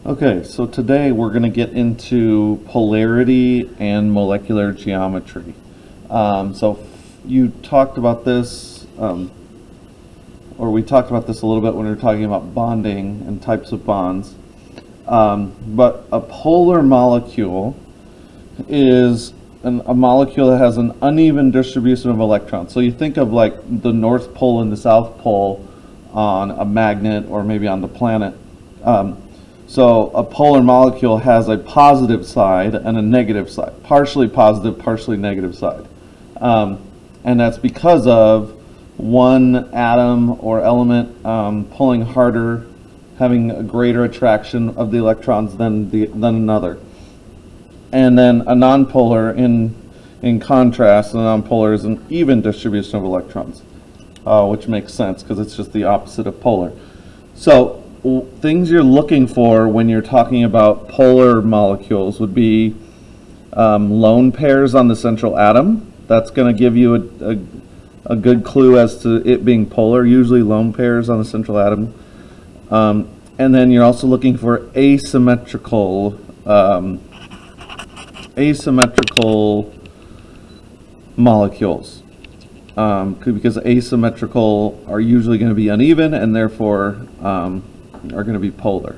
Okay, so today we're going to get into polarity and molecular geometry. You talked about this, or we talked about this a little bit when we were talking about bonding and types of bonds. But a polar molecule is a molecule that has an uneven distribution of electrons. So you think of like the North Pole and the South Pole on a magnet or maybe on the planet. So a polar molecule has a positive side and a negative side, partially positive, partially negative side. And that's because of one atom or element pulling harder, having a greater attraction of the electrons than another. And then a nonpolar, in contrast, a nonpolar is an even distribution of electrons, which makes sense because it's just the opposite of polar. So things you're looking for when you're talking about polar molecules would be lone pairs on the central atom. That's going to give you a good clue as to it being polar, usually lone pairs on the central atom. And then you're also looking for asymmetrical molecules. Because asymmetrical are usually going to be uneven and therefore are going to be polar.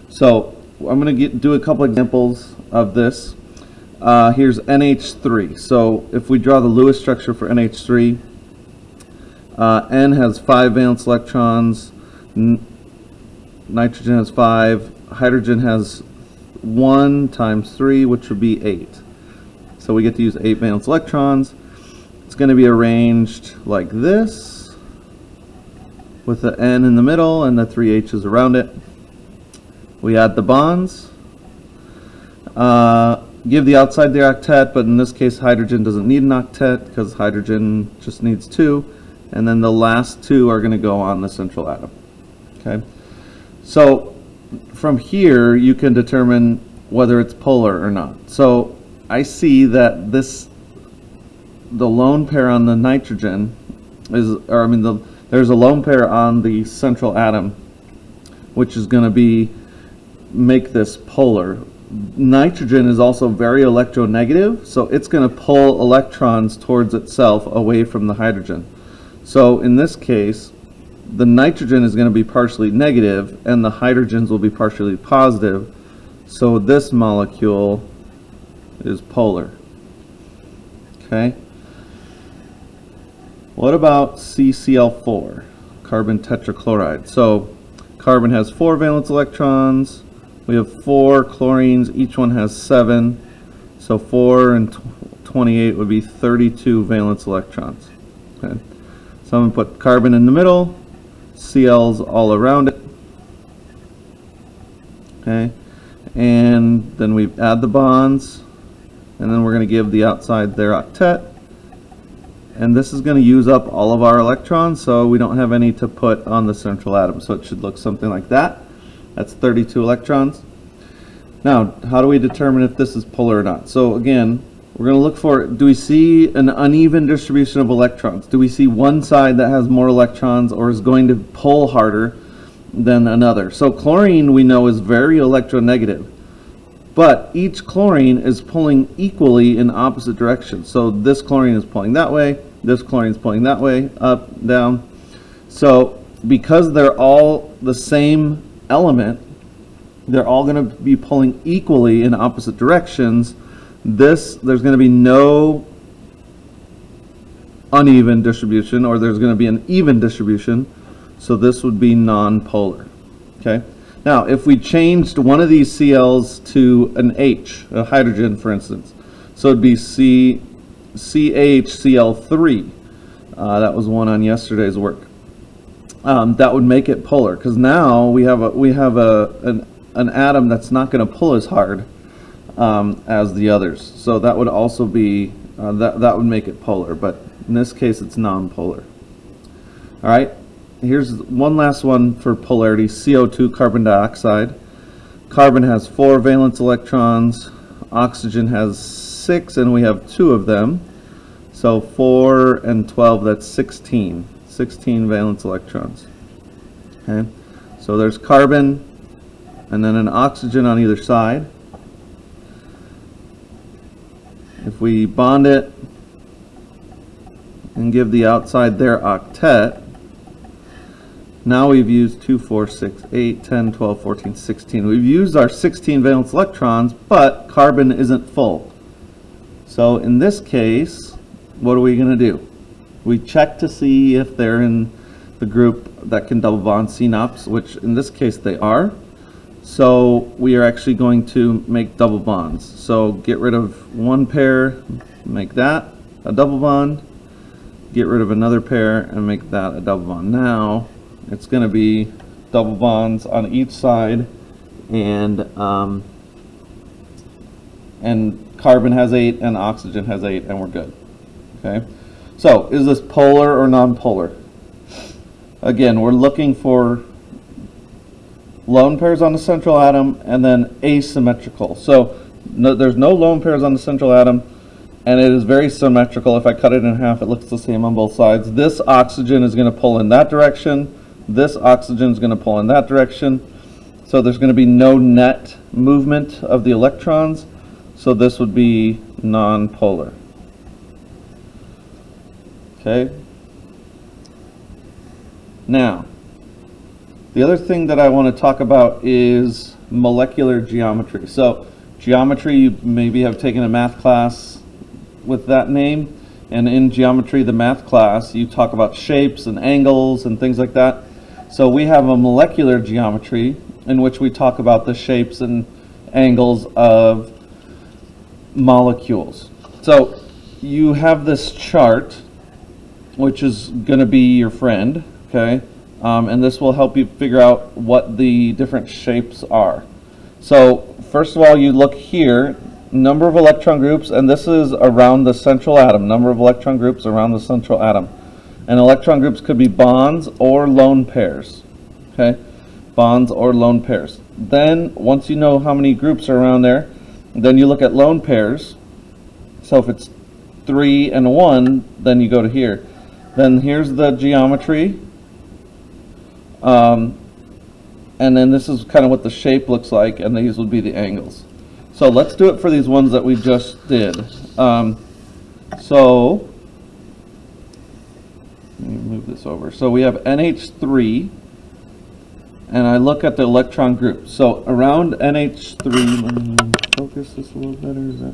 So I'm going to do a couple examples of this. Here's NH3. So if we draw the Lewis structure for NH3, N has 5 valence electrons, nitrogen has 5, hydrogen has 1 times 3, which would be 8. So we get to use 8 valence electrons. It's going to be arranged like this, with the N in the middle and the 3 H's around it. We add the bonds. Give the outside the octet, but in this case hydrogen doesn't need an octet because hydrogen just needs 2. And then the last 2 are going to go on the central atom. Okay. So from here you can determine whether it's polar or not. So I see that the lone pair on the nitrogen there's a lone pair on the central atom, which is going to make this polar. Nitrogen is also very electronegative, so it's going to pull electrons towards itself away from the hydrogen. So in this case, the nitrogen is going to be partially negative and the hydrogens will be partially positive. So this molecule is polar. Okay. What about CCl4, carbon tetrachloride? So carbon has 4 valence electrons. We have 4 chlorines. Each one has 7. So 4 and 28 would be 32 valence electrons. Okay. So I'm going to put carbon in the middle, Cl's all around it. Okay. And then we add the bonds. And then we're going to give the outside their octet. And this is going to use up all of our electrons, so we don't have any to put on the central atom. So it should look something like that. That's 32 electrons. Now, how do we determine if this is polar or not? So again, we're going to look for, do we see an uneven distribution of electrons? Do we see one side that has more electrons or is going to pull harder than another? So chlorine we know is very electronegative, but each chlorine is pulling equally in opposite directions. So this chlorine is pulling that way, this chlorine is pulling that way, up, down. So because they're all the same element, they're all going to be pulling equally in opposite directions. There's going to be no uneven distribution, or there's going to be an even distribution. So this would be non-polar. Okay. Now, if we changed one of these Cl's to an H, a hydrogen, for instance, so it'd be CHCl3. That was one on yesterday's work. That would make it polar, because now we have an atom that's not going to pull as hard as the others. So that would also be that would make it polar, but in this case it's non-polar. All right. Here's one last one for polarity, CO2, carbon dioxide. Carbon has 4 valence electrons, oxygen has 6, and we have 2 of them. So 4 and 12, that's 16 valence electrons. Okay, so there's carbon and then an oxygen on either side. If we bond it and give the outside their octet, now we've used 2, 4, 6, 8, 10, 12, 14, 16. We've used our 16 valence electrons, but carbon isn't full. So in this case, what are we going to do? We check to see if they're in the group that can double bond CNOPs, which in this case they are. So we are actually going to make double bonds. So get rid of one pair, make that a double bond. Get rid of another pair and make that a double bond. Now it's going to be double bonds on each side, and carbon has 8 and oxygen has 8, and we're good. Okay. So is this polar or non-polar? Again, we're looking for lone pairs on the central atom and then asymmetrical. So there's no lone pairs on the central atom, and it is very symmetrical. If I cut it in half, it looks the same on both sides. This oxygen is going to pull in that direction. This oxygen is going to pull in that direction. So there's going to be no net movement of the electrons. So this would be non-polar. Okay. Now, the other thing that I want to talk about is molecular geometry. So geometry, you maybe have taken a math class with that name, and in geometry, the math class, you talk about shapes and angles and things like that. So we have a molecular geometry in which we talk about the shapes and angles of molecules. So you have this chart, which is going to be your friend, okay? And this will help you figure out what the different shapes are. So first of all, you look here, number of electron groups, and this is around the central atom, number of electron groups around the central atom. And electron groups could be bonds or lone pairs, okay? Bonds or lone pairs. Then, once you know how many groups are around there, then you look at lone pairs. So if it's 3 and 1, then you go to here. Then here's the geometry. And then this is kind of what the shape looks like, and these would be the angles. So let's do it for these ones that we just did. So let me move this over. So we have NH3, and I look at the electron group. So around NH3, let me focus this a little better. Is that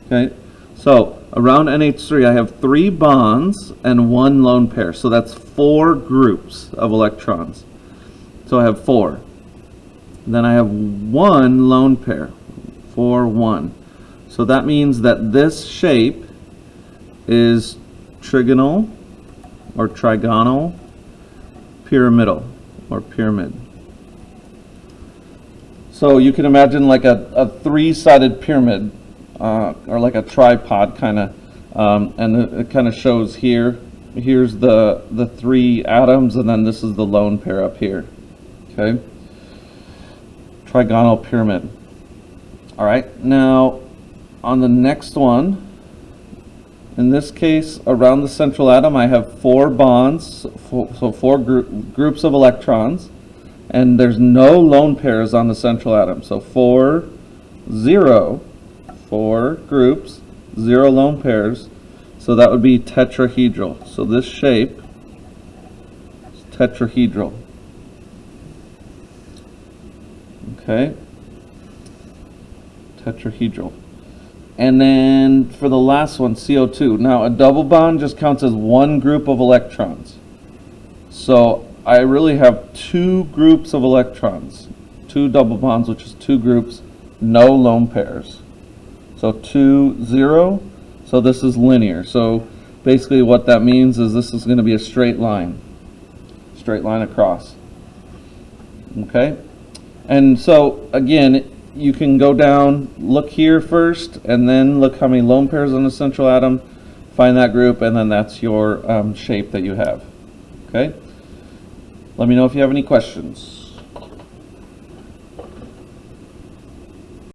okay? So around NH3, I have 3 bonds and 1 lone pair. So that's 4 groups of electrons. So I have 4. Then I have 1 lone pair, 4, 1. So that means that this shape is trigonal or trigonal pyramidal or pyramid. So you can imagine like a 3-sided pyramid or like a tripod kind of, and it kind of shows here. Here's the 3 atoms, and then this is the lone pair up here. Okay, trigonal pyramid. All right, now on the next one, in this case, around the central atom, I have 4 bonds, so 4 groups of electrons, and there's no lone pairs on the central atom. So 4, 0, 4 groups, 0 lone pairs. So that would be tetrahedral. So this shape is tetrahedral. Okay, tetrahedral. And then for the last one, CO2. Now a double bond just counts as 1 group of electrons. So I really have 2 groups of electrons, 2 double bonds, which is 2 groups, no lone pairs. So 2, 0. So this is linear. So basically what that means is this is going to be a straight line across. Okay? And so again, you can go down, look here first, and then look how many lone pairs on the central atom, find that group, and then that's your shape that you have. Okay? Let me know if you have any questions.